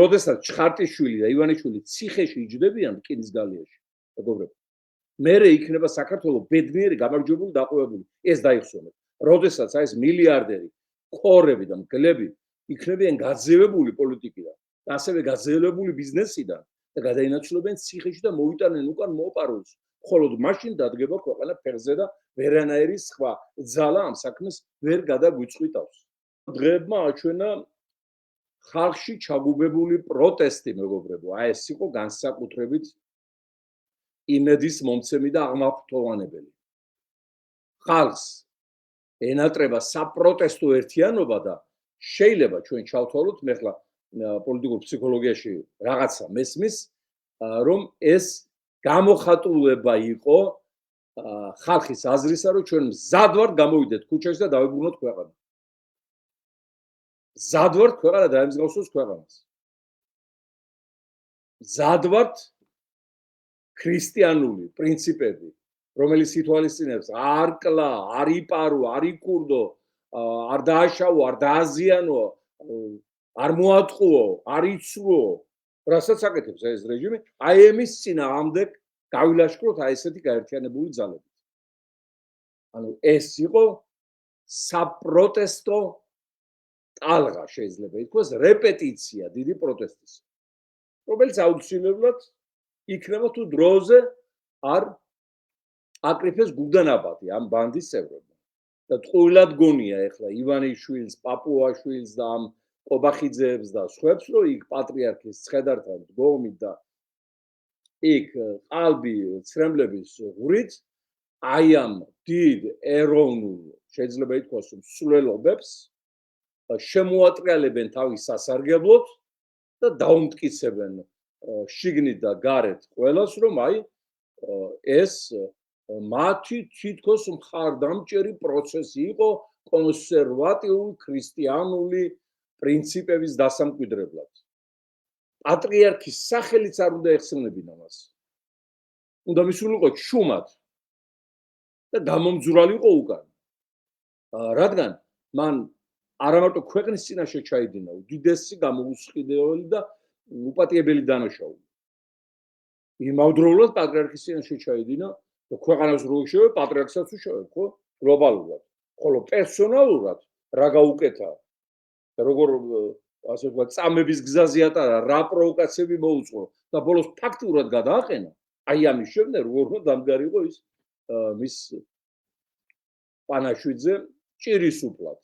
როდესაც ჩხარტიშვილი და ივანიშვილი ციხეში იჯდებიან რკინის გალიაში, მეგობრებო, მერე იქნება საქართველოს ბედნიერი გამარჯვებული დაყვევებული. ეს დაიხსოვეთ. როდესაც აი ეს მილიარდერი ქორები და მგლები იქნებიან გაძევებული პოლიტიკიდან, ასევე გაძევებული ბიზნესიდან და გადაინაცვლებენ ციხეში და მოიტანენ უკან მოპარულს. მხოლოდ მაშინ დადგება ქვეყანა ფეხზე და ვერანაირი სხვა ძალა ამ საქმეს ვერ გადაგვიწყვიტავს. დღეებმა აჩვენა ხალხში ჩაგუბებული პროტესტი, მეგობრებო, აი ეს იყო განსაკუთრებით იმედის მომცემი და აღმაფრთოვანებელი. ხალხს ენატრება საპროტესტო ერთიანობა და შეიძლება ჩვენ ჩავთვალოთ მე ხლა პოლიტიკურ ფსიქოლოგიაში რაღაცა მესმის, რომ ეს გამოხატულება იყო ხალხის აზრისა, რომ ჩვენ მზად ვართ გამოვიდეთ ქუჩაში და დავებრუნოთ ქვეყანა. მზად ვართ ქვეყანა დაემსგავსოს ქვეყანას. მზად ვართ ქრისტიანული პრინციპები, რომელიც ითვალისწინებს არ კლა, არ იპარო, არ იკურდო, არ დააშავო, არ დააზიანო, არ მოატყუო, არ იცვო, რასაც აკეთებს ეს რეჟიმი, აი ამის წინააღმდეგ გავილაშქროთ აი ესეთი გაერთიანებული ძალები. ანუ ეს იყო საპროტესტო ტალღა, შეიძლება ითქვას, რეპეტიცია დიდი პროტესტის, რომელიც აუცილებლად იქნება თუ დროზე არ აკრიფეს გუდანაბადი ამ ბანდის წევრებმა. და ტყუილად გონია ეხლა ივანიშვილს, პაპუაშვილს და ამ ყობახიძეებს და სხვებს, რომ იქ პატრიარქის ცხედართან დგომით და იქ ყალბი ცრემლების ღვრით აი ამ დიდ ეროვნულ, შეიძლება ითქვას, მსვლელობებს შემოატრიალებენ თავის სასარგებლოდ და დაუმტკიცებენ შიგნით და გარეთ ყველას, რომ აი ეს მათი თითქოს მხარდამჭერი პროცესი იყო კონსერვატიული ქრისტიანული პრინციპების დასამკვიდრებლად. პატრიარქის სახელიც არ უნდა ეხსენებინა მას. უნდა მისულიყო შუმად და გამომძვრალი იყო უკან. რადგან მან არა მარტო ქვეყნის წინაშე ჩაიდინა უდიდესი გამოუსყიდებელი და უპატიებელი დანაშაული. იმავდროულად პატრიარქის წინაშე ჩაიდინა და ქვეყანას რო შევა პატრიარქსაც უშევებ, ხო? გლობალურად. ხოლო პერსონალურად რა გაუკეთა? როგორ ასე ვთქვათ, წამების გზაზე ატარა, რა პროვოკაციები მოუწყო და ბოლოს ფაქტურად გადააყენა. აი ამის შემდეგ როგორ დამდგარიყო ის მის პანაშვიძე ჭირის უფლად.